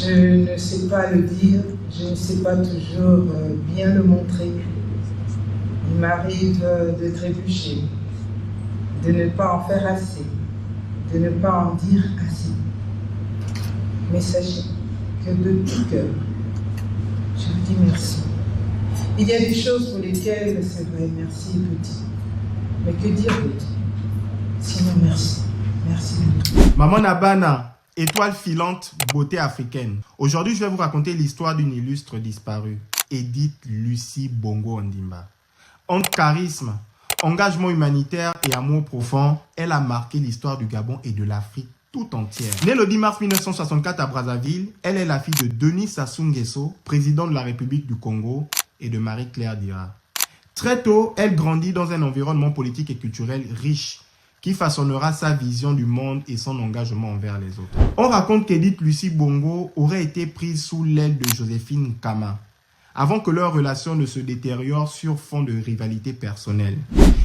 Je ne sais pas le dire, je ne sais pas toujours bien le montrer. Il m'arrive de trébucher, de ne pas en faire assez, de ne pas en dire assez. Mais sachez que de tout cœur, je vous dis merci. Il y a des choses pour lesquelles, c'est vrai, merci est petit. Mais que dire d'autre? Sinon, merci. Merci de tout. Maman Nabana, étoile filante, beauté africaine. Aujourd'hui, je vais vous raconter l'histoire d'une illustre disparue, Edith Lucie Bongo Ondimba. Entre charisme, engagement humanitaire et amour profond, elle a marqué l'histoire du Gabon et de l'Afrique tout entière. Née le 10 mars 1964 à Brazzaville, elle est la fille de Denis Sassou Nguesso, président de la République du Congo, et de Marie-Claire Dira. Très tôt, elle grandit dans un environnement politique et culturel riche, qui façonnera sa vision du monde et son engagement envers les autres. On raconte qu'Edith Lucie Bongo aurait été prise sous l'aile de Joséphine Kama, avant que leur relation ne se détériore sur fond de rivalité personnelle.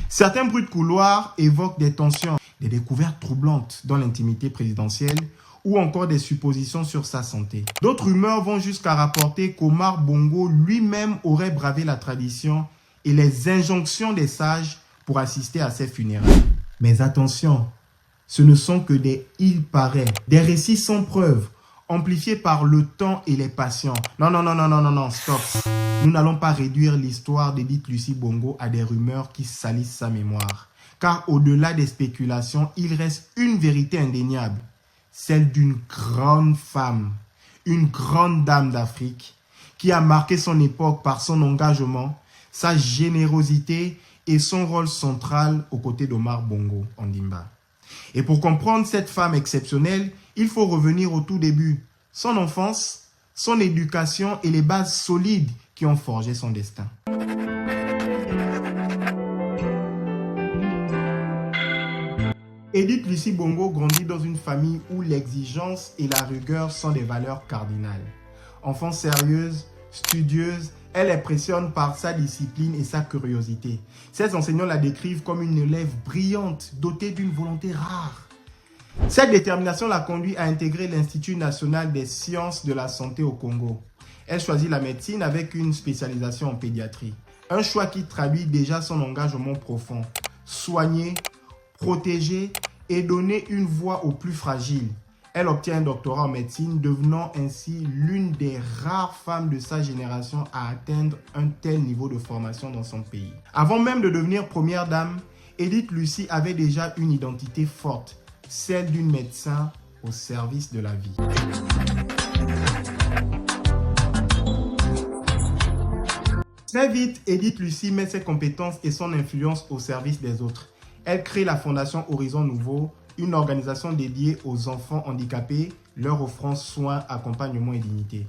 Certains bruits de couloir évoquent des tensions, des découvertes troublantes dans l'intimité présidentielle ou encore des suppositions sur sa santé. D'autres rumeurs vont jusqu'à rapporter qu'Omar Bongo lui-même aurait bravé la tradition et les injonctions des sages pour assister à ses funérailles. Mais attention, ce ne sont que des « il paraît », des récits sans preuve, amplifiés par le temps et les passions. Non, stop. Nous n'allons pas réduire l'histoire d'Edith Lucie Bongo à des rumeurs qui salissent sa mémoire. Car au-delà des spéculations, il reste une vérité indéniable, celle d'une grande femme, une grande dame d'Afrique, qui a marqué son époque par son engagement, sa générosité et son rôle central aux côtés d'Omar Bongo Ondimba. Et pour comprendre cette femme exceptionnelle, il faut revenir au tout début, son enfance, son éducation et les bases solides qui ont forgé son destin. Edith Lucie Bongo grandit dans une famille où l'exigence et la rigueur sont des valeurs cardinales. Enfant sérieuse, studieuse, elle impressionne par sa discipline et sa curiosité. Ses enseignants la décrivent comme une élève brillante, dotée d'une volonté rare. Cette détermination la conduit à intégrer l'Institut national des sciences de la santé au Congo. Elle choisit la médecine avec une spécialisation en pédiatrie. Un choix qui traduit déjà son engagement profond. Soigner, protéger et donner une voix aux plus fragiles. Elle obtient un doctorat en médecine, devenant ainsi l'une des rares femmes de sa génération à atteindre un tel niveau de formation dans son pays. Avant même de devenir première dame, Edith Lucie avait déjà une identité forte, celle d'une médecin au service de la vie. Très vite, Edith Lucie met ses compétences et son influence au service des autres. Elle crée la Fondation Horizon Nouveau, une organisation dédiée aux enfants handicapés, leur offrant soins, accompagnement et dignité.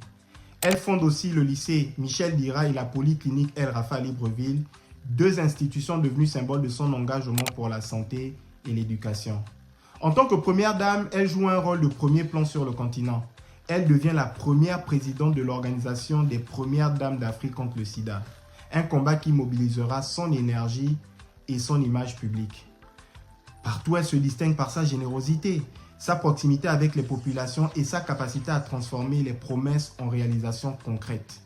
Elle fonde aussi le lycée Michel Dira et la polyclinique El Rafa à Libreville, deux institutions devenues symboles de son engagement pour la santé et l'éducation. En tant que première dame, elle joue un rôle de premier plan sur le continent. Elle devient la première présidente de l'organisation des premières dames d'Afrique contre le sida, un combat qui mobilisera son énergie et son image publique. Partout, elle se distingue par sa générosité, sa proximité avec les populations et sa capacité à transformer les promesses en réalisations concrètes.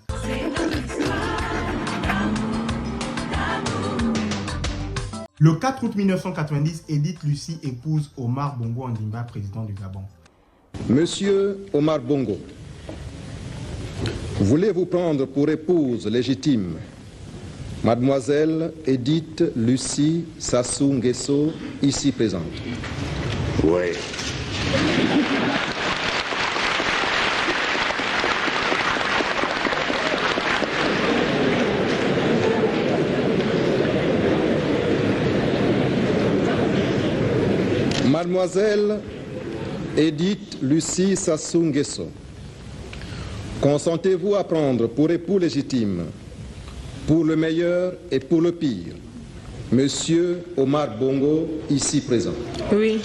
Le 4 août 1990, Edith Lucie épouse Omar Bongo Ondimba, président du Gabon. Monsieur Omar Bongo, voulez-vous prendre pour épouse légitime Mademoiselle Edith Lucie Sassou Nguesso, ici présente? Oui. Mademoiselle Edith Lucie Sassou Nguesso, consentez-vous à prendre pour époux légitime, pour le meilleur et pour le pire, Monsieur Omar Bongo, ici présent? Oui.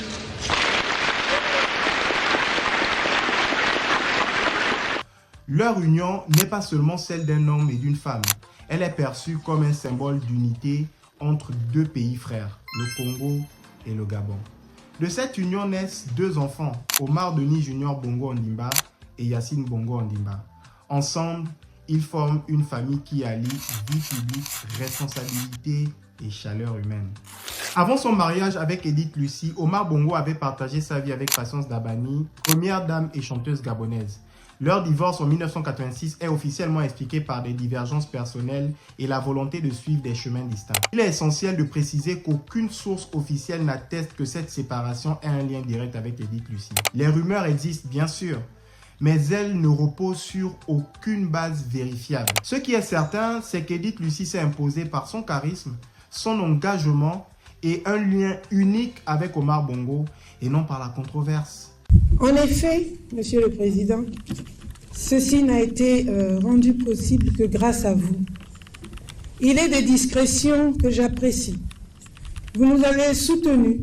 Leur union n'est pas seulement celle d'un homme et d'une femme. Elle est perçue comme un symbole d'unité entre deux pays frères, le Congo et le Gabon. De cette union naissent deux enfants, Omar Denis Junior Bongo Ondimba et Yacine Bongo Ondimba. Ensemble, ils forment une famille qui allie vie publique, responsabilité et chaleur humaine. Avant son mariage avec Edith Lucie, Omar Bongo avait partagé sa vie avec Patience Dabani, première dame et chanteuse gabonaise. Leur divorce en 1986 est officiellement expliqué par des divergences personnelles et la volonté de suivre des chemins distincts. Il est essentiel de préciser qu'aucune source officielle n'atteste que cette séparation ait un lien direct avec Edith Lucie. Les rumeurs existent bien sûr, mais elles ne reposent sur aucune base vérifiable. Ce qui est certain, c'est qu'Edith Lucie s'est imposée par son charisme, son engagement et un lien unique avec Omar Bongo et non par la controverse. En effet, Monsieur le Président, ceci n'a été rendu possible que grâce à vous. Il est des discrétions que j'apprécie. Vous nous avez soutenus,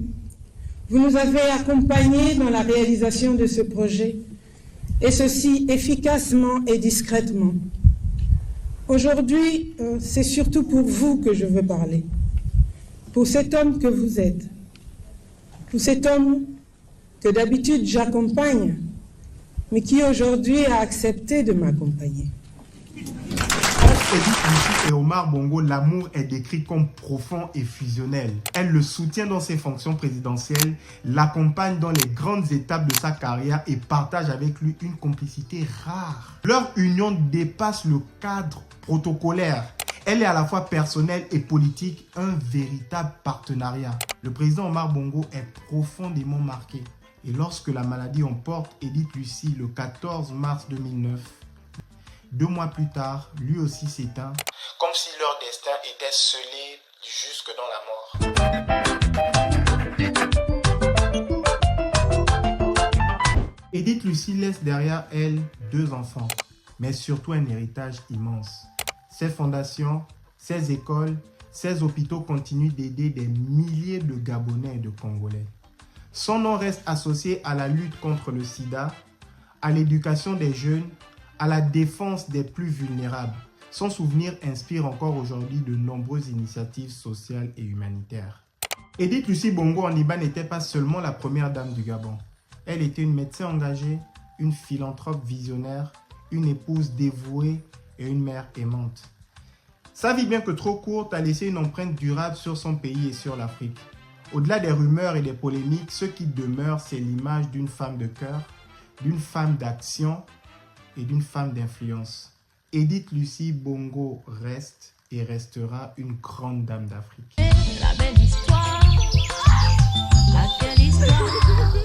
vous nous avez accompagnés dans la réalisation de ce projet, et ceci efficacement et discrètement. Aujourd'hui, c'est surtout pour vous que je veux parler, pour cet homme que vous êtes, pour cet homme que d'habitude j'accompagne, mais qui aujourd'hui a accepté de m'accompagner. Entre Edith Lucie et Omar Bongo, l'amour est décrit comme profond et fusionnel. Elle le soutient dans ses fonctions présidentielles, l'accompagne dans les grandes étapes de sa carrière et partage avec lui une complicité rare. Leur union dépasse le cadre protocolaire. Elle est à la fois personnelle et politique, un véritable partenariat. Le président Omar Bongo est profondément marqué. Et lorsque la maladie emporte Edith Lucie le 14 mars 2009, 2 mois plus tard, lui aussi s'éteint, comme si leur destin était scellé jusque dans la mort. Edith Lucie laisse derrière elle 2 enfants, mais surtout un héritage immense. Ses fondations, ses écoles, ses hôpitaux continuent d'aider des milliers de Gabonais et de Congolais. Son nom reste associé à la lutte contre le sida, à l'éducation des jeunes, à la défense des plus vulnérables. Son souvenir inspire encore aujourd'hui de nombreuses initiatives sociales et humanitaires. Edith Lucie Bongo Ondimba n'était pas seulement la première dame du Gabon. Elle était une médecin engagée, une philanthrope visionnaire, une épouse dévouée et une mère aimante. Sa vie, bien que trop courte, a laissé une empreinte durable sur son pays et sur l'Afrique. Au-delà des rumeurs et des polémiques, ce qui demeure, c'est l'image d'une femme de cœur, d'une femme d'action et d'une femme d'influence. Edith Lucie Bongo reste et restera une grande dame d'Afrique. La belle histoire, quelle histoire.